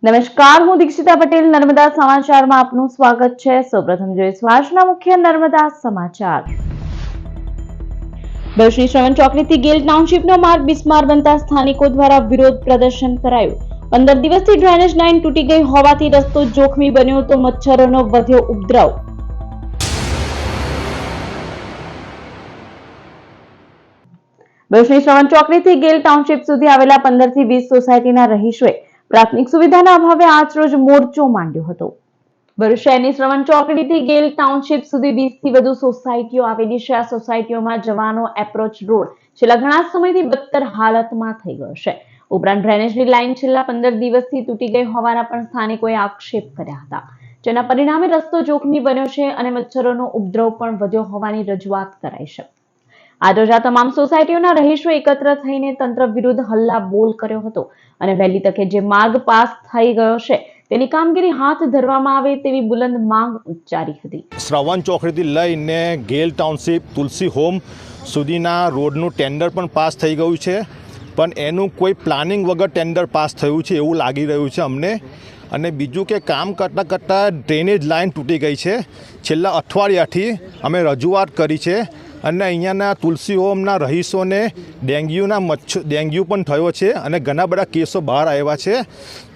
નમસ્કાર, હું દીક્ષિતા પટેલ નર્મદા સમાચારમાં આપનું સ્વાગત છે। સૌપ્રથમ જોઈશું આજના મુખ્ય નર્મદા સમાચાર। ભરૂચની શ્રવણ ચોકડીથી ગેલ ટાઉનશીપનો માર્ગ બિસ્માર બનતા સ્થાનિકો દ્વારા વિરોધ પ્રદર્શન કરાયું। 15 દિવસથી ડ્રેનેજ લાઇન તૂટી ગઈ હોવાથી રસ્તો જોખમી બન્યો તો મચ્છરોનો વધ્યો ઉપદ્રવ। ભરૂચની શ્રવણ ચોકડીથી ગેલ ટાઉનશીપ સુધી આવેલા 15 થી 20 સોસાયટીના રહીશોએ પ્રાથમિક સુવિધાના અભાવે આજરોજ મોરચો માંડ્યો હતો। ભરૂચ શહેરની શ્રવણ ચોકડીથી ગેલ ટાઉનશીપ સુધી 20 થી વધુ સોસાયટીઓ આવેલી છે। આ સોસાયટીઓમાં જવાનો એપ્રોચ રોડ છેલ્લા ઘણા સમયથી બદતર હાલતમાં થઈ ગયો છે। ઉપરાંત ડ્રેનેજની લાઇન છેલ્લા 15 દિવસથી તૂટી ગઈ હોવાના પણ સ્થાનિકોએ આક્ષેપ કર્યા હતા, જેના પરિણામે રસ્તો જોખમી બન્યો છે અને મચ્છરોનો ઉપદ્રવ પણ વધ્યો હોવાની રજૂઆત કરાઈ છે। આજરોજ આ તમામ સોસાયટીઓના રહીશો એકત્ર થઈને તંત્ર વિરુદ્ધ હલ્લા બોલ કર્યો હતો અને વહેલી તકે જે માર્ગ પાસ થઈ ગયો છે તેની કામગીરી હાથ ધરવામાં આવે તેવી બુલંદ માંગ ઉચ્ચારી હતી। શ્રવણ ચોકડીથી લઈને ગેલ ટાઉનશીપ તુલસી હોમ સુધીના રોડનું ટેન્ડર પણ પાસ થઈ ગયું છે, પણ એનું કોઈ પ્લાનિંગ વગર ટેન્ડર પાસ થયું છે એવું લાગી રહ્યું છે અમને। અને બીજું કે કામ કરતાં ડ્રેનેજ લાઇન તૂટી ગઈ છે। છેલ્લા અઠવાડિયાથી અમે રજૂઆત કરી છે અને અહીંયાના તુલસી હોમના રહીશોને ડેન્ગ્યુ પણ થયો છે અને ઘણા બધા કેસો બહાર આવ્યા છે।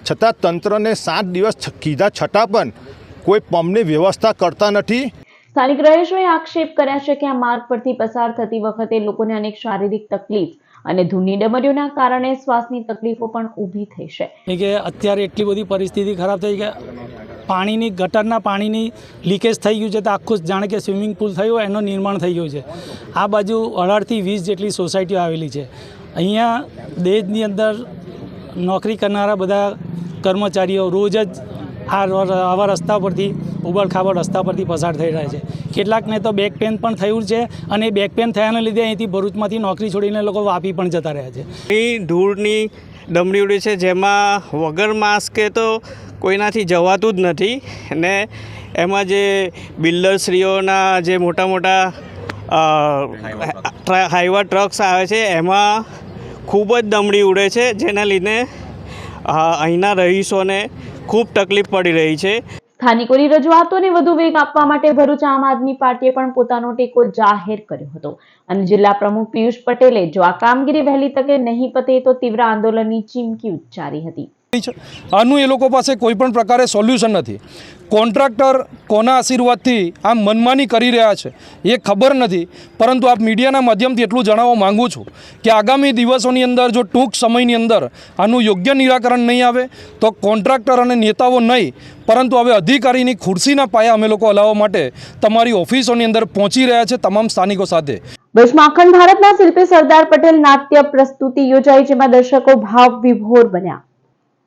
છતાં તંત્રને 7 દિવસ કીધા છતાં પણ કોઈ પંપની વ્યવસ્થા કરતા નથી। સ્થાનિક રહીશોએ આક્ષેપ કર્યા છે કે આ માર્ગ પરથી પસાર થતી વખતે લોકોને અનેક શારીરિક તકલીફ અને ધૂળની ડમરીઓના કારણે શ્વાસની તકલીફો પણ ઊભી થઈ છે કે અત્યારે એટલી બધી પરિસ્થિતિ ખરાબ થઈ કે પાણીની ગટરના પાણીની લીકેજ થઈ ગયું છે તો આખું જાણે કે સ્વિમિંગ પુલ થયું એનું નિર્માણ થઈ ગયું છે। આ બાજુ 18 થી 20 જેટલી સોસાયટીઓ આવેલી છે। અહીંયા દેશની અંદર નોકરી કરનારા બધા કર્મચારીઓ રોજ જ આવા રસ્તા પરથી ઉબડખાબડ રસ્તા પરથી પસાર થઈ રહ્યા છે। કેટલાકને તો બેક પેન પણ થયું છે અને બેક પેન થયાને લીધે અહીંથી ભરૂચમાંથી નોકરી છોડીને લોકો વાપી પણ જતા રહ્યા છે। ધૂળની ડમરી ઉડે છે, જેમાં વગર માસ્કે તો કોઈનાથી જવાતું જ નથી અને એમાં જે બિલ્ડરશ્રીઓના જે મોટા મોટા હાઈવા ટ્રક્સ આવે છે એમાં ખૂબ જ ડમરી ઉડે છે, જેના લીધે અહીંના રહીશોને ખૂબ તકલીફ પડી રહી છે। સ્થાનિકોની રજૂઆતોને વધુ વેગ આપવા માટે ભરૂચ આમ આદમી પાર્ટીએ પણ પોતાનો ટેકો જાહેર કર્યો હતો અને જિલ્લા પ્રમુખ પિયુષ પટેલે જો આ કામગીરી વહેલી તકે નહીં પતે તો તીવ્ર આંદોલનની ચીમકી ઉચ્ચારી હતી। આનું એ લોકો પાસે કોઈ પણ પ્રકારે સોલ્યુશન નથી। કોન્ટ્રાક્ટર કોના આશીર્વાદથી આમ મનમાની કરી રહ્યા છે એ ખબર નથી, પરંતુ આપ મીડિયાના માધ્યમથી એટલું જણાવવા માગું છું કે આગામી દિવસોની અંદર જો ટૂંક સમયની અંદર આનું યોગ્ય નિરાકરણ નહીં આવે તો કોન્ટ્રાક્ટર અને નેતાઓ નહીં પરંતુ હવે અધિકારીની ખુરશીના પાયા અમે લોકો હલાવવા માટે તમારી ઓફિસોની અંદર પહોંચી રહ્યા છે તમામ સ્થાનિકો સાથે। ભરૂચમાં અખંડ ભારતના શિલ્પી સરદાર પટેલ નાટ્ય પ્રસ્તુતિ યોજાઈ, જેમાં દર્શકો ભાવ વિભોર બન્યા।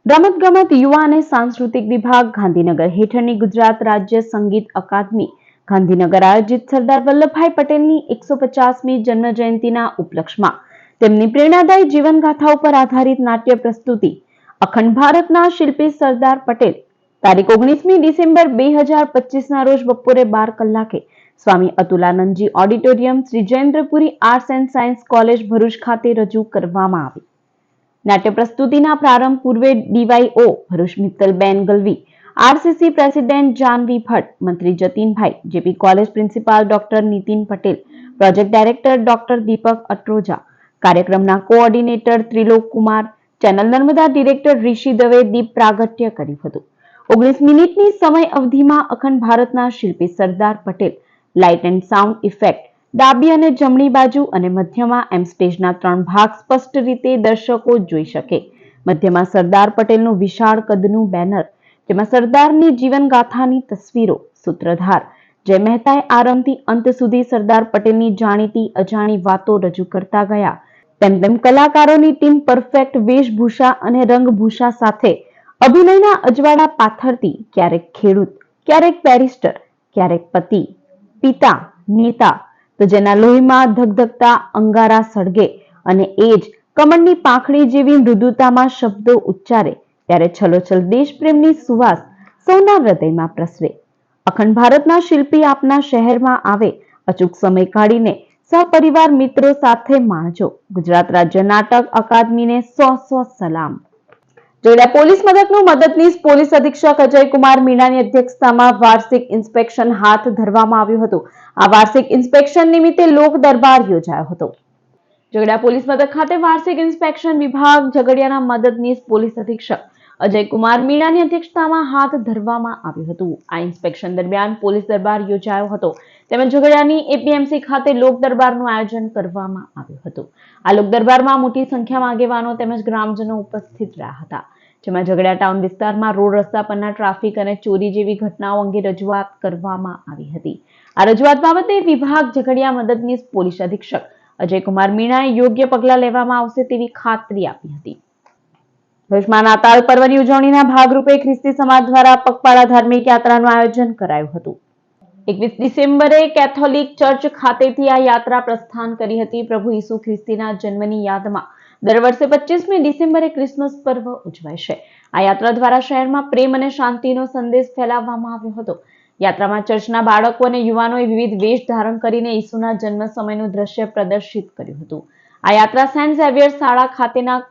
રમતગમત, યુવા અને સાંસ્કૃતિક વિભાગ ગાંધીનગર હેઠળની ગુજરાત રાજ્ય સંગીત અકાદમી ગાંધીનગર આયોજિત સરદાર વલ્લભભાઈ પટેલની 150મી જન્મ જયંતિના ઉપલક્ષમાં તેમની પ્રેરણાદાયી જીવનગાથા ઉપર આધારિત નાટ્ય પ્રસ્તુતિ અખંડ ભારતના શિલ્પી સરદાર પટેલ તારીખ 19મી ડિસેમ્બર 2025ના રોજ બપોરે 12 કલાકે Swami Atulanandji auditorium, Shri Jayendrapuri arts and science college Bharuch ખાતે રજૂ કરવામાં આવી। નાટ્ય પ્રસ્તુતિના પ્રારંભ પૂર્વે DYO Bharuch Mittalben Galvi, RCC president Janvi Bhatt, મંત્રી Jatinbhai, JP college principal doctor Nitin Patel, project director doctor Deepak Atroja, કાર્યક્રમના coordinator Trilok Kumar, channel Narmada director Rishi Dave દીપ પ્રાગટ્ય કર્યું હતું। 19 મિનિટની સમય અવધિમાં અખંડ ભારતના શિલ્પી Sardar Patel light and sound effect, ડાબી અને જમણી બાજુ અને મધ્યમાં એમ સ્ટેજના 3 ભાગ સ્પષ્ટ રીતે દર્શકો જોઈ શકે। મધ્યમાં સરદાર પટેલનું વિશાળ કદનું બેનર, જેમાં સરદારની જીવનગાથાની તસવીરો, સૂત્રધાર જય મહેતાએ આરંભથી અંત સુધી સરદાર પટેલની જાણીતી અજાણી વાતો રજૂ કરતા ગયા। તેમ કલાકારોની ટીમ પરફેક્ટ વેશભૂષા અને રંગભૂષા સાથે અભિનયના અજવાળા પાથરતી ક્યારેક ખેડૂત, ક્યારેક બેરિસ્ટર, ક્યારેક પતિ, પિતા, નેતા, તો જેના લોહીમાં ધગધગતા અંગારા સળગે અને એ જ કમળની પાંખડી જેવી મૃદુતામાં શબ્દો ઉચ્ચારે ત્યારે છલોછલ દેશપ્રેમની સુવાસ સૌના હૃદયમાં પ્રસરે। અખંડ ભારતના શિલ્પી આપના શહેરમાં આવે, અચૂક સમય કાઢીને સહપરિવાર મિત્રો સાથે માણજો। ગુજરાત રાજ્ય નાટક અકાદમીને 100 સલામ। જોડા પોલીસ મથકનું મદદનીશ પોલીસ અધિક્ષક અજયકુમાર મીણાની અધ્યક્ષતામાં વાર્ષિક ઇન્સ્પેક્શન હાથ ધરવામાં આવ્યું હતું. આ વાર્ષિક ઇન્સ્પેક્શન નિમિત્તે લોક દરબાર યોજાયો હતો. ઝઘડિયા પોલીસ મથક ખાતે વાર્ષિક ઇન્સ્પેક્શન વિભાગ ઝઘડિયાના મદદનીશ પોલીસ અધિક્ષક અજયકુમાર મીણાની અધ્યક્ષતામાં હાથ ધરવામાં આવ્યું હતું. આ ઇન્સ્પેક્શન દરમિયાન પોલીસ દરબાર યોજાયો હતો તેમજ ઝઘડિયાની એપીએમસી ખાતે લોક દરબારનું આયોજન કરવામાં આવ્યું હતું. આ લોક દરબારમાં મોટી સંખ્યામાં આગેવાનો તેમજ ગ્રામજનો ઉપસ્થિત રહ્યા હતા, જેમાં ઝઘડિયા ટાઉન વિસ્તારમાં રોડ રસ્તા પરના ટ્રાફિક અને ચોરી જેવી ઘટનાઓ અંગે રજૂઆત કરવામાં આવી હતી. આ રજૂઆત બાબતે વિભાગ ઝઘડિયા મદદનીશ પોલીસ અધિક્ષક અજયકુમાર મીણાએ યોગ્ય પગલાં લેવામાં આવશે તેવી ખાતરી આપી હતી. ભુજમાં નાતાલ પર્વની ઉજવણીના ભાગરૂપે ખ્રિસ્તી સમાજ દ્વારા પગપાળા ધાર્મિક યાત્રાનું આયોજન કરાયું હતું. 21 ડિસેમ્બરે કેથોલિક ચર્ચ ખાતેથી આ યાત્રા પ્રસ્થાન કરી હતી. પ્રભુ ઈસુ ખ્રિસ્તીના જન્મની યાદમાં દર વર્ષે 25મી ડિસેમ્બરે ક્રિસમસ પર્વ ઉજવાય છે. આ યાત્રા દ્વારા શહેરમાં પ્રેમ અને શાંતિનો સંદેશ ફેલાવવામાં આવ્યો હતો. યાત્રામાં ચર્ચના બાળકો અને યુવાનોએ વિવિધ વેશ ધારણ કરીને ઈસુના જન્મ સમયનું દ્રશ્ય પ્રદર્શિત કર્યું હતું. આ યાત્રા સેન્ટ ઝેવિયર શાળા ખાતેના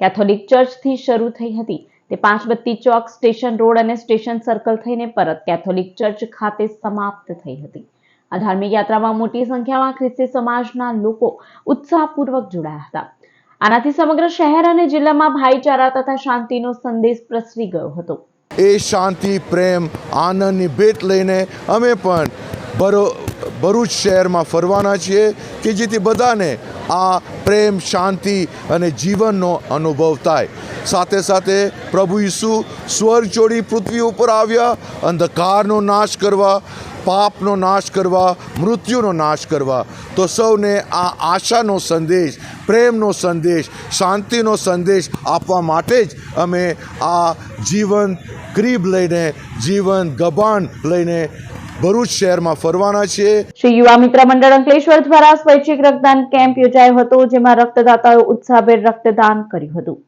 કેથોલિક ચર્ચથી શરૂ થઈ હતી. તે પાંચબત્તી ચોક, સ્ટેશન રોડ અને સ્ટેશન સર્કલ થઈને પરત કેથોલિક ચર્ચ ખાતે સમાપ્ત થઈ હતી. આ ધાર્મિક યાત્રામાં મોટી સંખ્યામાં ખ્રિસ્તી સમાજના લોકો ઉત્સાહપૂર્વક જોડાયા હતા. આનાથી સમગ્ર શહેર અને જિલ્લામાં ભાઈચારા તથા શાંતિનો સંદેશ પ્રસરી ગયો હતો. એ શાંતિ, પ્રેમ, આનંદની ભેટ લઈને અમે પણ ભરૂચ શહેરમાં ફરવાના છીએ કે જેથી બધાને આ પ્રેમ, શાંતિ અને જીવનનો અનુભવ થાય. સાથે સાથે પ્રભુ ઈસુ સ્વર્ગ છોડી પૃથ્વી ઉપર આવ્યા અંધકારનો નાશ કરવા, પાપનો નાશ કરવા, મૃત્યુનો નાશ કરવા. તો સૌને આ આશાનો સંદેશ, પ્રેમનો સંદેશ, શાંતિનો સંદેશ આપવા માટે જ અમે આ જીવન ક્રીબ લઈને, જીવન ગબાન લઈને ભરૂચ શહેરમાં ફરવાના છીએ. શ્રી યુવા મિત્ર મંડળ અંકલેશ્વર દ્વારા સ્વૈચ્છિક રક્તદાન કેમ્પ યોજાયો હતો, જેમાં રક્તદાતાઓએ ઉત્સાહભેર રક્તદાન કર્યું હતું.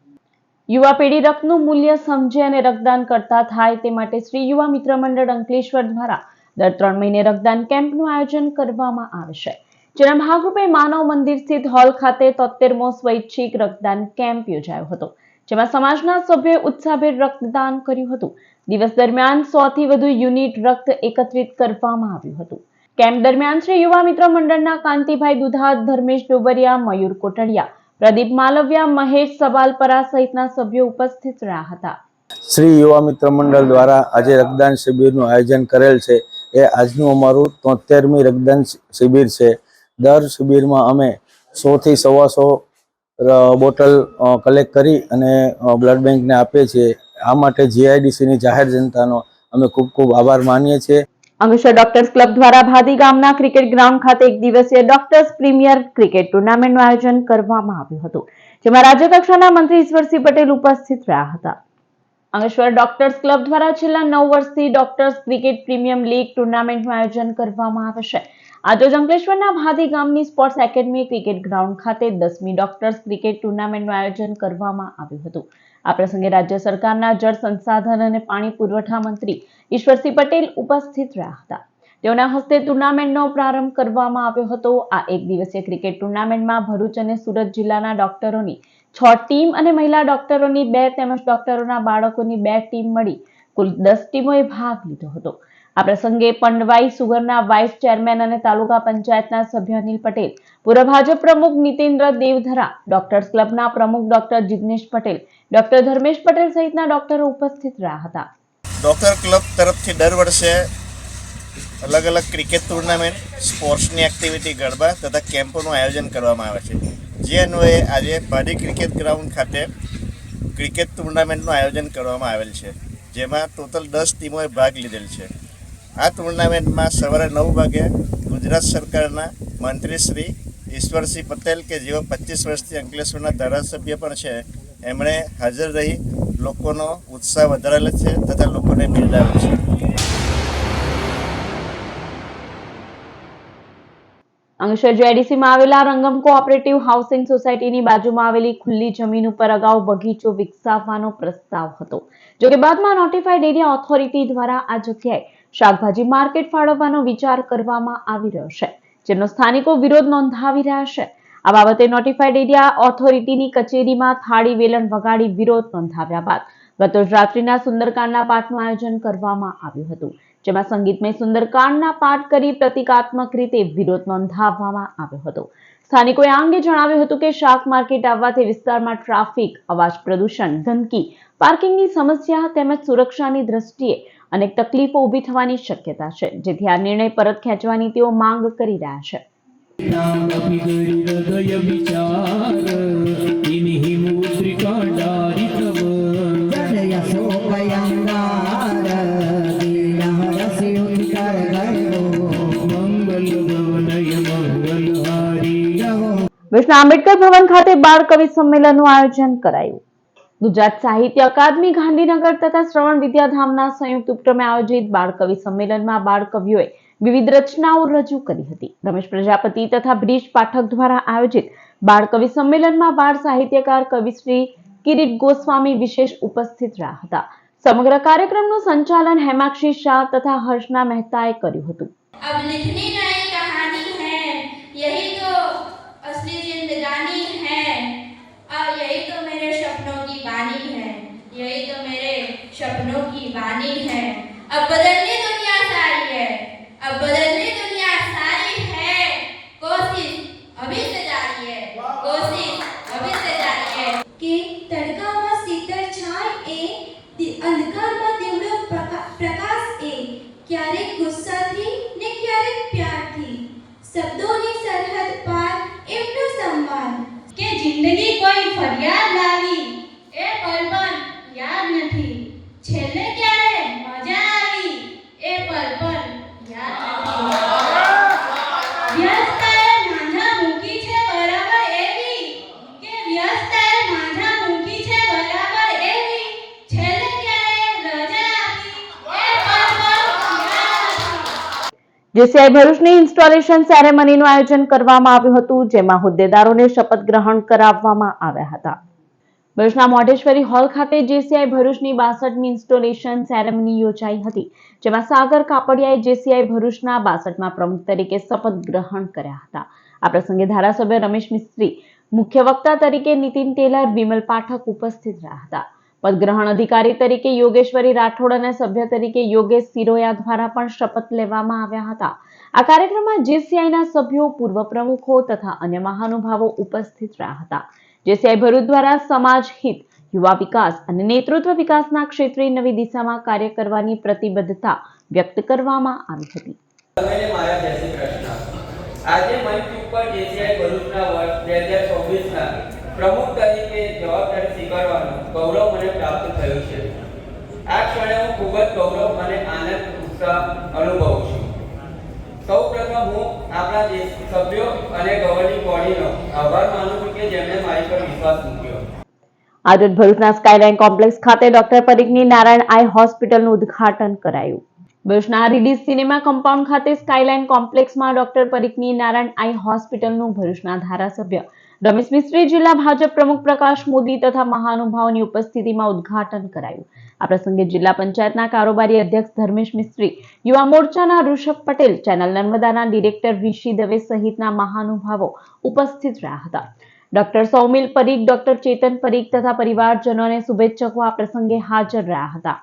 યુવા પેઢી રક્તનું મૂલ્ય સમજે અને રક્તદાન કરતા થાય તે માટે શ્રી યુવા મિત્ર મંડળ અંકલેશ્વર દ્વારા દર 3 મહિને રક્તદાન કેમ્પનું આયોજન કરવામાં આવે છે. જેના ભાગરૂપે માનવ મંદિર સ્થિત હોલ ખાતે 73મો સ્વૈચ્છિક રક્તદાન કેમ્પ યોજાયો હતો, જેમાં સમાજના સભ્યોએ ઉત્સાહભેર રક્તદાન કર્યું હતું. દિવસ દરમિયાન 100 થી વધુ યુનિટ રક્ત એકત્રિત કરવામાં આવ્યું હતું. કેમ્પ દરમિયાન શ્રી યુવા મિત્ર મંડળના કાંતિભાઈ દુધાત, ધર્મેશ ડોબરિયા, મયુર કોટડિયા, પ્રદીપ માલવિયા, મહેશ સવાલપરા સહિતના સભ્યો ઉપસ્થિત રહ્યા હતા. શ્રી યુવા મિત્ર મંડળ દ્વારા આજે રક્તદાન શિબિરનું આયોજન કરેલ છે. એ આજનું અમારું 73મી રક્તદાન શિબિર છે. દર શિબિરમાં અમે 100 થી 125 બોટલ કલેક્ટ કરી અને બ્લડ બેંકને આપીએ છીએ. આ માટે જીઆઈડીસીની જાહેર જનતાનો અમે ખૂબ ખૂબ આભાર માનીએ છીએ. અંકલેશ્વર ડોક્ટર્સ ક્લબ દ્વારા ભાદી ગામના ક્રિકેટ ગ્રાઉન્ડ ખાતે 1 દિવસીય ડોક્ટર્સ પ્રીમિયર ક્રિકેટ ટુર્નામેન્ટનું આયોજન કરવામાં આવ્યું હતું, જેમાં રાજ્ય કક્ષાના મંત્રી ઈશ્વરસિંહ પટેલ ઉપસ્થિત રહ્યા હતા. અંકલેશ્વર ડોક્ટર્સ ક્લબ દ્વારા છેલ્લા 9 વર્ષથી ડોક્ટર્સ ક્રિકેટ પ્રીમિયમ લીગ ટુર્નામેન્ટનું આયોજન કરવામાં આવે છે. આજે અંકલેશ્વરના ભાદી ગામની સ્પોર્ટ્સ એકેડમી ક્રિકેટ ગ્રાઉન્ડ ખાતે 10મી ડોક્ટર્સ ક્રિકેટ ટુર્નામેન્ટનું આયોજન કરવામાં આવ્યું હતું. આ પ્રસંગે રાજ્ય સરકારના જળ સંસાધન અને પાણી પુરવઠા મંત્રી ઈશ્વરસિંહ પટેલ ઉપસ્થિત રહ્યા હતા. તેઓના હસ્તે ટુર્નામેન્ટનો પ્રારંભ કરવામાં આવ્યો હતો. આ 1 દિવસીય ક્રિકેટ ટુર્નામેન્ટમાં ભરૂચ અને સુરત જિલ્લાના ડોક્ટરોની 6 ટીમ અને મહિલા ડોક્ટરોની 2 તેમજ ડોક્ટરોના બાળકોની 2 ટીમ મળી કુલ 10 ટીમોએ ભાગ લીધો હતો. આ પ્રસંગે પંડવાઈ સુગરના વાઇસ ચેરમેન અને તાલુકા પંચાયતના સભ્ય અનિલ પટેલ, પૂર્વ ભાજપ પ્રમુખ નીતેન્દ્ર દેવધરા, ડોક્ટર્સ ક્લબના પ્રમુખ ડોક્ટર જિગ્નેશ પટેલ, ડોક્ટર ધર્મેશ પટેલ સહિતના ડોક્ટરો ઉપસ્થિત રહ્યા હતા. ડોક્ટર ક્લબ તરફથી દર વર્ષે અલગ અલગ ક્રિકેટ ટુર્નામેન્ટ, સ્પોર્ટ્સની એક્ટિવિટી, ગરબા તથા કેમ્પોનું આયોજન કરવામાં આવે છે. જે અન્વયે આજે ભાડી ક્રિકેટ ગ્રાઉન્ડ ખાતે ક્રિકેટ ટુર્નામેન્ટનું આયોજન કરવામાં આવેલ છે, જેમાં ટોટલ 10 ટીમોએ ભાગ લીધેલ છે. આ ટુર્નામેન્ટમાં સવારે 9 વાગે ગુજરાત સરકારના મંત્રી શ્રી ઈશ્વરસિંહ પટેલ, કે જેઓ 25 વર્ષથી અંકલેશ્વરના ધારાસભ્ય પણ છે, એમણે હાજર રહી લોકોનો ઉત્સાહ વધારેલો છે તથા લોકોને બિરદાવ્યો છે. અંકલેશ્વર જીઆઈડીસીમાં આવેલા રંગમ કોઓપરેટિવ હાઉસિંગ સોસાયટીની બાજુમાં આવેલી ખુલ્લી જમીન ઉપર અગાઉ બગીચો વિકસાવવાનો પ્રસ્તાવ હતો. જોકે બાદમાં નોટિફાઈડ એરિયા ઓથોરિટી દ્વારા આ જગ્યાએ શાકભાજી માર્કેટ ફાળવવાનો વિચાર કરવામાં આવી રહ્યો છે, જેનો સ્થાનિકો વિરોધ નોંધાવી રહ્યા છે. આ બાબતે નોટિફાઈડ એરિયા ઓથોરિટીની કચેરીમાં થાળી વેલણ વગાડી વિરોધ નોંધાવ્યા બાદ ગતરોજ રાત્રિના સુંદરકાંડના પાઠનું આયોજન કરવામાં આવ્યું હતું, જેમાં સંગીતમય સુંદરકાંડના પાઠ કરી પ્રતિકાત્મક રીતે વિરોધ નોંધાવવામાં આવ્યો હતો. સ્થાનિકોએ આ અંગે જણાવ્યું હતું કે શાક માર્કેટ આવવાથી વિસ્તારમાં ટ્રાફિક, અવાજ પ્રદૂષણ, ગંદકી, પાર્કિંગની સમસ્યા તેમજ સુરક્ષાની દ્રષ્ટિએ અનેક તકલીફો ઊભી થવાની શક્યતા છે, જેથી આ નિર્ણય પરત ખેંચવાની તેઓ માંગ કરી રહ્યા છે. વિશ્વ આંબેડકર ભવન ખાતે બાળ કવિ સંમેલનનું આયોજન કરાયું. ગુજરાત સાહિત્ય અકાદમી ગાંધીનગર તથા શ્રવણ વિદ્યાધામના સંયુક્ત ઉપક્રમે આયોજિત બાળ કવિ સંમેલનમાં બાળ કવિઓએ વિવિધ રચનાઓ રજૂ કરી હતી. રમેશ પ્રજાપતિ તથા બ્રિજ પાઠક દ્વારા આયોજિત બાળ કવિ સંમેલનમાં બાળ સાહિત્યકાર કવિશ્રી કિરીટ ગોસ્વામી વિશેષ ઉપસ્થિત રહ્યા હતા. સમગ્ર કાર્યક્રમનું સંચાલન હેમાક્ષી શાહ તથા હર્ષના મહેતાએ કર્યું હતું. अब लिखनी नई कहानी है, यही तो असली जिंदगानी है, और यही तो मेरे सपनों की बानी है, यही तो मेरे सपनों की बानी है. अब बदलनी दुनिया सारी है, अब बदलनी दुनिया सारी है, कोशिश अभी से जारी है, कोशिश अभी से जारी है. કે તડકામાં શીતળ છાય એ અંધકારમાં દીવડો પ્રકાશ એ ક્યારેક ગુસ્સાથી ને ક્યારેક પ્યારથી શબ્દોની સરહદ પાર એમનો સન્માન કે જિંદગી કોઈ ફરિયાદ લાવી એ પલ પણ યાદ નથી, છેલ્લે ક્યારે મજા આવી એ પલ પણ યાદ નથી. વ્યસ્તતાએ માંઝા મૂકી છે બરાબર એવી, કે વ્યસ્તતાએ માંઝા મૂકી છે બરાબર એવી, છેલ્લે ક્યારે રજા આપી એ પલ પણ યાદ નથી. જેસીઆઈ ભરૂચની ઇન્સ્ટોલેશન સેરેમનીનું આયોજન કરવામાં આવ્યું હતું, જેમાં હોદ્દેદારોને શપથ ગ્રહણ કરાવવામાં આવ્યા હતા. ભરૂચના મોઢેશ્વરી હોલ ખાતે જેસીઆઈ ભરૂચની 62મી ઇન્સ્ટોલેશન સેરેમની યોજાઈ હતી, જેમાં સાગર કાપડિયાએ જેસીઆઈ ભરૂચના 62મા પ્રમુખ તરીકે શપથ ગ્રહણ કર્યા હતા. આ પ્રસંગે ધારાસભ્ય રમેશ મિસ્ત્રી, મુખ્ય વક્તા તરીકે નીતિન ટેલર, વિમલ પાઠક ઉપસ્થિત રહ્યા હતા. પદગ્રહણ અધિકારી તરીકે યોગેશ્વરી રાઠોડ અને સભ્ય તરીકે યોગેશ સિરોયા દ્વારા પણ શપથ લેવામાં આવ્યા હતા. આ કાર્યક્રમમાં જેસીઆઈના સભ્યો, પૂર્વ પ્રમુખો તથા અન્ય મહાનુભાવો ઉપસ્થિત રહ્યા હતા. જેસીઆઈ ભરૂચ દ્વારા સમાજ હિત, યુવા વિકાસ અને નેતૃત્વ વિકાસના ક્ષેત્રે નવી દિશામાં કાર્ય કરવાની પ્રતિબદ્ધતા વ્યક્ત કરવામાં આવી હતી. આજે મંચ ઉપર જેસીઆઈ ભરૂચના વર્ષ 2024ના પ્રમુખ તરીકે જવાબદારી સ્વીકારવાનું ગૌરવ મને પ્રાપ્ત થયું છે. આ ક્ષણે હું ખૂબ જ ગૌરવ અને આનંદ ઉત્સાહ અનુભવું છું. સૌપ્રથમ હું આપણા સભ્યો અને ગવર્નિંગ બોડીનો આભાર માનું છું કે જેમણે મારી પર વિશ્વાસ મૂક્યો. આજે ભરૂચના સ્કાયલાઇન કોમ્પ્લેક્સ ખાતે ડોક્ટર પરીઘની નારાયણ આઈ હોસ્પિટલનું ઉદ્ઘાટન કરાયું. ભરૂચના રીડીઝ સિનેમા કમ્પાઉન્ડ ખાતે સ્કાયલાઇન કોમ્પ્લેક્સમાં ડોક્ટર પરીઘની નારાયણ આઈ હોસ્પિટલનું ભરૂચના ધારાસભ્ય રમેશ મિસ્ત્રી, જિલ્લા ભાજપ પ્રમુખ પ્રકાશ મોદી તથા મહાનુભાવોની ઉપસ્થિતિમાં ઉદ્ઘાટન કરાયું. આ પ્રસંગે જિલ્લા પંચાયતના કારોબારી અધ્યક્ષ ધર્મેશ મિસ્ત્રી, યુવા મોરચાના ઋષભ પટેલ, ચેનલ નર્મદાના ડિરેક્ટર ઋષિ દવે સહિતના મહાનુભાવો ઉપસ્થિત રહ્યા હતા. ડોક્ટર સૌમિલ પરીખ, ડોક્ટર ચેતન પરીખ તથા પરિવારજનો અને શુભેચ્છકો આ પ્રસંગે હાજર રહ્યા હતા.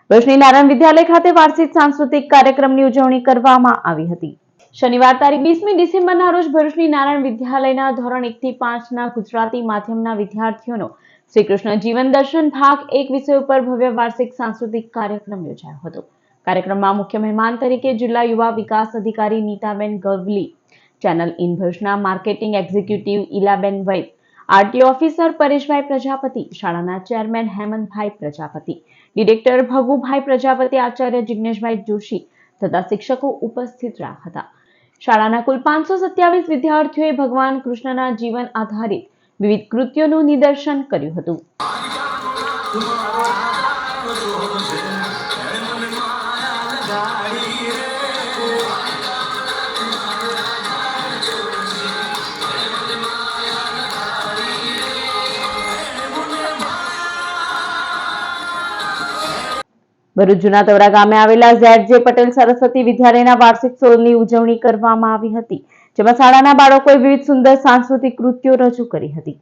ભરૂચની નારાયણ વિદ્યાલય ખાતે વાર્ષિક સાંસ્કૃતિક કાર્યક્રમની ઉજવણી કરવામાં આવી હતી. શનિવાર તારીખ 20મી ડિસેમ્બરના રોજ ભરૂચની નારાયણ વિદ્યાલયના ધોરણ 1 થી 5ના ગુજરાતી માધ્યમના વિદ્યાર્થીઓનો શ્રી કૃષ્ણ જીવન દર્શન ભાગ 1 વિષય ઉપર ભવ્ય વાર્ષિક સાંસ્કૃતિક કાર્યક્રમ યોજાયો હતો. કાર્યક્રમમાં મુખ્ય મહેમાન તરીકે જિલ્લા યુવા વિકાસ અધિકારી નીતાબેન ગવલી, ચેનલ ઇન ભરૂચના માર્કેટિંગ એક્ઝિક્યુટિવ ઈલાબેન વૈદ, આરટી ઓફિસર પરેશભાઈ પ્રજાપતિ, શાળાના ચેરમેન હેમંતભાઈ પ્રજાપતિ, ડિરેક્ટર ભગુભાઈ પ્રજાપતિ, આચાર્ય જિગ્નેશભાઈ જોશી તથા શિક્ષકો ઉપસ્થિત રહ્યા હતા. શાળાના કુલ 527 વિદ્યાર્થીઓએ ભગવાન કૃષ્ણના જીવન આધારિત વિવિધ કૃત્યોનું નિદર્શન કર્યું હતું. ભરૂચ જૂના તવડા ગામે આવેલા ZJ પટેલ સરસ્વતી વિદ્યાલયના વાર્ષિકોત્સવની ઉજવણી કરવામાં આવી હતી, જેમાં શાળાના બાળકોએ વિવિધ સુંદર સાંસ્કૃતિક કૃત્યો રજૂ કરી હતી.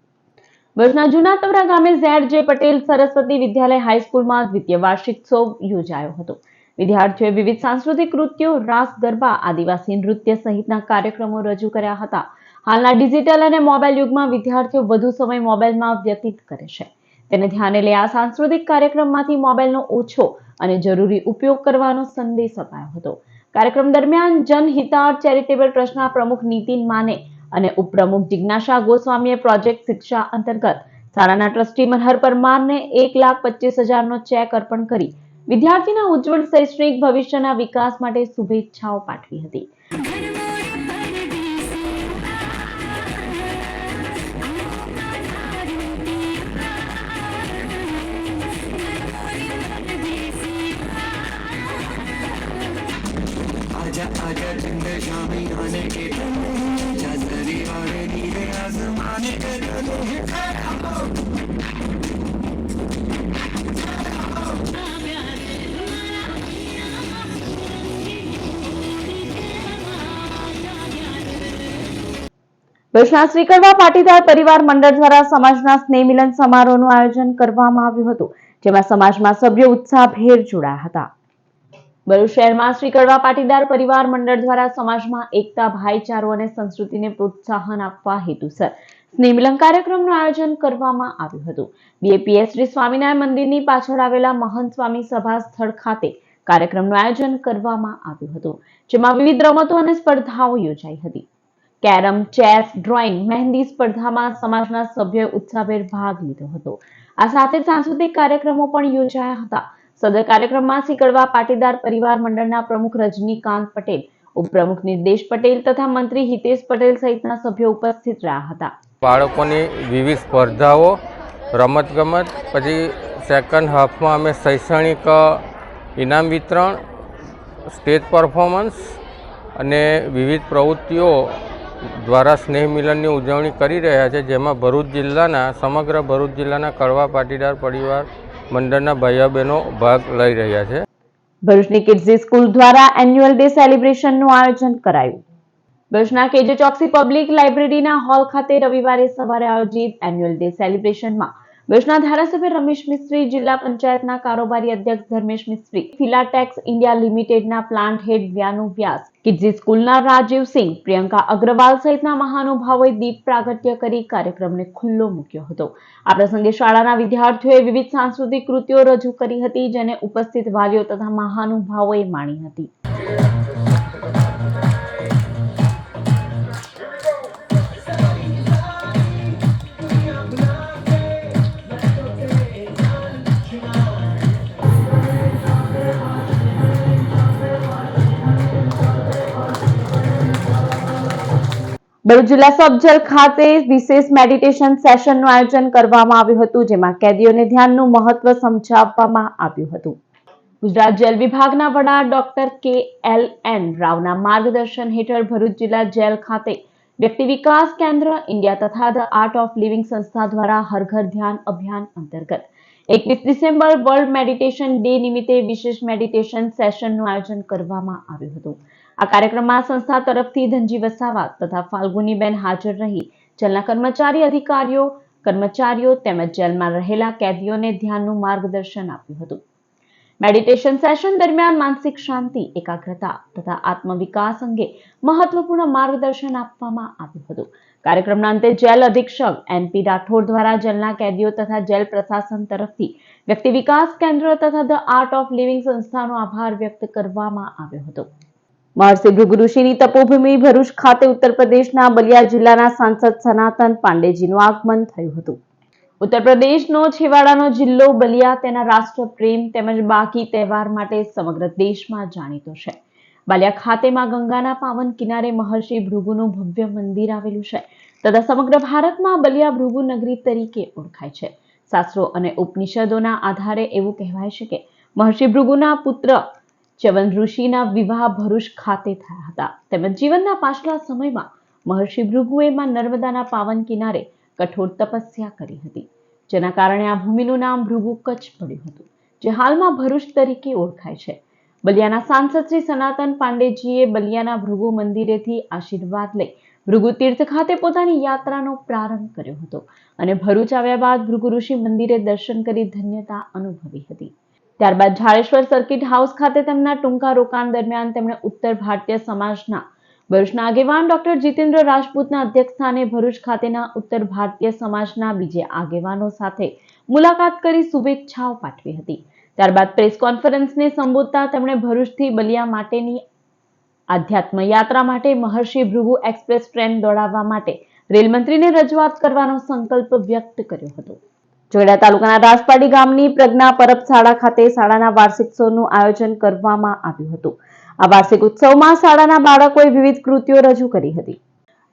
ભરૂચના જૂના તવડા ગામે ZJ પટેલ સરસ્વતી વિદ્યાલય હાઈસ્કૂલમાં દ્વિતીય વાર્ષિકોત્સવ યોજાયો હતો. વિદ્યાર્થીઓએ વિવિધ સાંસ્કૃતિક કૃત્યો, રાસ ગરબા, આદિવાસી નૃત્ય સહિતના કાર્યક્રમો રજૂ કર્યા હતા. હાલના ડિજિટલ અને મોબાઈલ યુગમાં વિદ્યાર્થીઓ વધુ સમય મોબાઈલમાં વ્યતીત કરે છે. તેને ધ્યાને લઈ આ સાંસ્કૃતિક કાર્યક્રમમાંથી મોબાઈલનો ઓછો અને જરૂરી ઉપયોગ કરવાનો સંદેશ અપાયો હતો. કાર્યક્રમ દરમિયાન જનહિતાર્થ ચેરિટેબલ ટ્રસ્ટના પ્રમુખ નીતિન માને અને ઉપપ્રમુખ જિજ્ઞાસા ગોસ્વામીએ પ્રોજેક્ટ શિક્ષા અંતર્ગત શાળાના ટ્રસ્ટી મનહર પરમારને 1,25,000નો ચેક અર્પણ કરી વિદ્યાર્થીના ઉજ્જવળ શૈક્ષણિક ભવિષ્યના વિકાસ માટે શુભેચ્છાઓ પાઠવી હતી. ભરૂચના શ્રી કડવા પાટીદાર પરિવાર મંડળ દ્વારા સમાજના સ્નેહ મિલન સમારોહનું આયોજન કરવામાં આવ્યું હતું, જેમાં સમાજમાં સભ્યો ઉત્સાહભેર જોડાયા હતા. ભરૂચ શહેરમાં શ્રી કડવા પાટીદાર પરિવાર મંડળ દ્વારા સમાજમાં એકતા, ભાઈચારો અને સંસ્કૃતિને પ્રોત્સાહન આપવા હેતુસર સ્નેહ મિલન કાર્યક્રમનું આયોજન કરવામાં આવ્યું હતું. BAPS શ્રી સ્વામિનારાયણ મંદિરની પાછળ આવેલા મહંત સ્વામી સભા સ્થળ ખાતે કાર્યક્રમનું આયોજન કરવામાં આવ્યું હતું, જેમાં વિવિધ રમતો અને સ્પર્ધાઓ યોજાઈ હતી. કેરમ, ચેસ, ડ્રોઈંગ, મહેંદી સ્પર્ધામાં સમાજના સભ્યોએ ઉત્સાહભેર ભાગ લીધો હતો. આ સાથે સાંસ્કૃતિક કાર્યક્રમો પણ યોજાયા હતા. સદર કાર્યક્રમમાં શ્રી કડવા પાટીદાર પરિવાર મંડળના પ્રમુખ રજનીકાંત પટેલ, ઉપપ્રમુખ નિર્દેશ પટેલ તથા મંત્રી હિતેશ પટેલ સહિતના સભ્યો ઉપસ્થિત રહ્યા હતા. બાળકોની વિવિધ સ્પર્ધાઓ, રમતગમત, પછી સેકન્ડ હાફમાં અમે શૈક્ષણિક ઇનામ વિતરણ, સ્ટેજ પરફોર્મન્સ અને વિવિધ પ્રવૃત્તિઓ દ્વારા સ્નેહ મિલનની ઉજવણી કરી રહ્યા છે, જેમાં સમગ્ર ભરૂચ જિલ્લાના કડવા પાટીદાર પરિવાર મંડળના ભાઈઓ બહેનો ભાગ લઈ રહ્યા છે. ભરૂચની કિડ્ઝી સ્કૂલ દ્વારા એન્યુઅલ ડે સેલિબ્રેશનનું આયોજન કરાયું. ભરૂચના KJ ચોકસી પબ્લિક લાઇબ્રેરીના હોલ ખાતે રવિવારે સવારે આયોજિત એન્યુઅલ ડે સેલિબ્રેશનમાં ભરૂચના ધારાસભ્ય રમેશ મિસ્ત્રી, જિલ્લા પંચાયતના કારોબારી અધ્યક્ષ ધર્મેશ મિસ્ત્રી, ફિલાટેક્સ ઇન્ડિયા લિમિટેડના પ્લાન્ટ હેડ વ્યાનુ વ્યાસ, કિડ્ઝી સ્કૂલના રાજીવ સિંહ, પ્રિયંકા અગ્રવાલ સહિતના મહાનુભાવોએ દીપ પ્રાગટ્ય કરી કાર્યક્રમને ખુલ્લો મૂક્યો હતો. આ પ્રસંગે શાળાના વિદ્યાર્થીઓએ વિવિધ સાંસ્કૃતિક કૃતિઓ રજૂ કરી હતી, જેને ઉપસ્થિત વાલીઓ તથા મહાનુભાવોએ માણી હતી. ભરૂચ જિલ્લા સબ જેલ ખાતે વિશેષ મેડિટેશન સેશનનું આયોજન કરવામાં આવ્યું હતું, જેમાં કેદીઓને ધ્યાનનું મહત્વ સમજાવવામાં આવ્યું હતું. ગુજરાત જેલ વિભાગના વડા ડોક્ટર KLN રાવના માર્ગદર્શન હેઠળ ભરૂચ જિલ્લા જેલ ખાતે વ્યક્તિ વિકાસ કેન્દ્ર ઇન્ડિયા તથા ધ આર્ટ ઓફ લિવિંગ સંસ્થા દ્વારા હર ઘર ધ્યાન અભિયાન અંતર્ગત 21 ડિસેમ્બર વર્લ્ડ મેડિટેશન ડે નિમિત્તે વિશેષ મેડિટેશન સેશનનું આયોજન કરવામાં આવ્યું હતું. આ કાર્યક્રમમાં સંસ્થા તરફથી ધનજી વસાવા તથા ફાલ્ગુનીબેન હાજર રહી જેલના કર્મચારીઓ તેમજ જેલમાં રહેલા કેદીઓને ધ્યાનનું માર્ગદર્શન આપ્યું હતું. મેડિટેશન સેશન દરમિયાન માનસિક શાંતિ, એકાગ્રતા તથા આત્મવિકાસ અંગે મહત્વપૂર્ણ માર્ગદર્શન આપવામાં આવ્યું હતું. કાર્યક્રમના અંતે જેલ અધિક્ષક NP રાઠોડ દ્વારા જેલના કેદીઓ તથા જેલ પ્રશાસન તરફથી વ્યક્તિ વિકાસ કેન્દ્ર તથા ધ આર્ટ ઓફ લિવિંગ સંસ્થાનો આભાર વ્યક્ત કરવામાં આવ્યો હતો. મહર્ષિ ભૃગુ ઋષિની તપોભૂમિ ભરૂચ ખાતે ઉત્તર પ્રદેશના બલિયા જિલ્લાના સાંસદ સનાતન પાંડેજીનું આગમન થયું હતું. ઉત્તર પ્રદેશનો છેવાડાનો જિલ્લો બલિયા તેના રાષ્ટ્રપ્રેમ તેમજ બાકી તહેવાર માટે સમગ્ર દેશમાં જાણીતો છે. બાલિયા ખાતેમાં ગંગાના પાવન કિનારે મહર્ષિ ભૃગુનું ભવ્ય મંદિર આવેલું છે તથા સમગ્ર ભારતમાં બલિયા ભૃગુ નગરી તરીકે ઓળખાય છે. શાસ્ત્રો અને ઉપનિષદોના આધારે એવું કહેવાય છે કે મહર્ષિ ભૃગુના પુત્ર ચ્યવન ઋષિના વિવાહ ભરૂચ ખાતે થયા હતા. તેમજ જીવનના પાછલા સમયમાં મહર્ષિ ભૃગુએ માં નર્મદાના પાવન કિનારે કઠોર તપસ્યા કરી હતી, જેના કારણે આ ભૂમિનું નામ ભૃગુ કચ્છ પડ્યું હતું. જે હાલમાં ભરૂચ તરીકે ઓળખાય છે. બલિયાના સાંસદ શ્રી સનાતન પાંડેજીએ બલિયાના ભૃગુ મંદિરેથી આશીર્વાદ લઈ ભૃગુ તીર્થ ખાતે પોતાની યાત્રાનો પ્રારંભ કર્યો હતો અને ભરૂચ આવ્યા બાદ ભૃગુ ઋષિ મંદિરે દર્શન કરી ધન્યતા અનુભવી હતી. ત્યારબાદ ઝાડેશ્વર સર્કિટ હાઉસ ખાતે તેમના ટૂંકા રોકાણ દરમિયાન તેમણે ઉત્તર ભારતીય સમાજના ભરૂચના આગેવાન ડોક્ટર જીતેન્દ્ર રાજપૂતના અધ્યક્ષસ્થાને ભરૂચ ખાતેના ઉત્તર ભારતીય સમાજના બીજા આગેવાનો સાથે મુલાકાત કરી શુભેચ્છાઓ પાઠવી હતી. ત્યારબાદ પ્રેસ કોન્ફરન્સને સંબોધતા તેમણે ભરૂચથી બલિયા માટેની આધ્યાત્મ યાત્રા માટે મહર્ષિ ભૃગુ એક્સપ્રેસ ટ્રેન દોડાવવા માટે રેલમંત્રીને રજૂઆત કરવાનો સંકલ્પ વ્યક્ત કર્યો હતો. જોડા તાલુકાના રાજપાડી ગામની પ્રજ્ઞા પરબ શાળા ખાતે શાળાના વાર્ષિકોત્સવનું આયોજન કરવામાં આવ્યું હતું. આ વાર્ષિક ઉત્સવમાં શાળાના બાળકોએ વિવિધ કૃતિઓ રજૂ કરી હતી.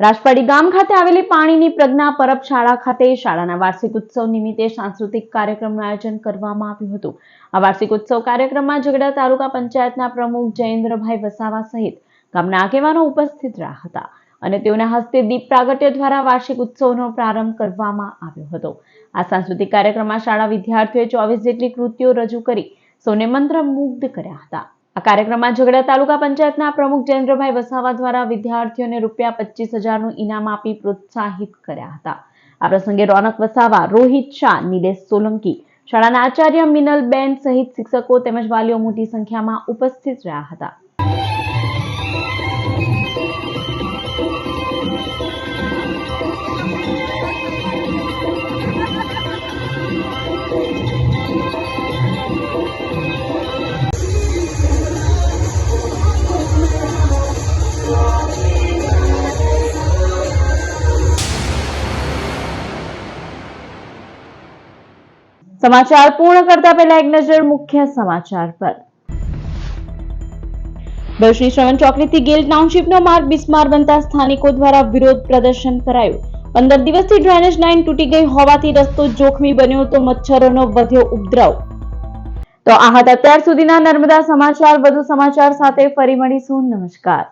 રાજપાડી ગામ ખાતે આવેલી પાણીની પ્રજ્ઞા પરબ શાળા ખાતે શાળાના વાર્ષિક ઉત્સવ નિમિત્તે સાંસ્કૃતિક કાર્યક્રમનું આયોજન કરવામાં આવ્યું હતું. આ વાર્ષિક ઉત્સવ કાર્યક્રમમાં ઝઘડા તાલુકા પંચાયતના પ્રમુખ જયેન્દ્રભાઈ વસાવા સહિત ગામના આગેવાનો ઉપસ્થિત રહ્યા હતા અને તેઓના હસ્તે દીપ પ્રાગટ્ય દ્વારા વાર્ષિક ઉત્સવનો પ્રારંભ કરવામાં આવ્યો હતો. આ સાંસ્કૃતિક કાર્યક્રમમાં શાળા વિદ્યાર્થીઓએ 24 જેટલી કૃતિઓ રજૂ કરી સૌને મંત્રમુગ્ધ કર્યા હતા. આ કાર્યક્રમમાં ઝઘડા તાલુકા પંચાયતના પ્રમુખ જયેન્દ્રભાઈ વસાવા દ્વારા વિદ્યાર્થીઓને ₹25,000નું ઇનામ આપી પ્રોત્સાહિત કર્યા હતા. આ પ્રસંગે રોનક વસાવા, રોહિત શાહ, નિલેશ સોલંકી, શાળાના આચાર્ય મિનલબેન સહિત શિક્ષકો તેમજ વાલીઓ મોટી સંખ્યામાં ઉપસ્થિત રહ્યા હતા. સમાચાર પૂર્ણ કરતા પહેલા એક નજર મુખ્ય સમાચાર પર. ભરૂચની શ્રવણ ચોકડીથી ગેલ ટાઉનશીપનો માર્ગ બિસ્માર બનતા સ્થાનિકો દ્વારા વિરોધ પ્રદર્શન કરાયું. 15 દિવસથી ડ્રેનેજ લાઇન તૂટી ગઈ હોવાથી રસ્તો જોખમી બન્યો તો મચ્છરોનો વધ્યો ઉપદ્રવ. તો આ હતા અત્યાર સુધીના નર્મદા સમાચાર. વધુ સમાચાર સાથે ફરી મળીશું. નમસ્કાર.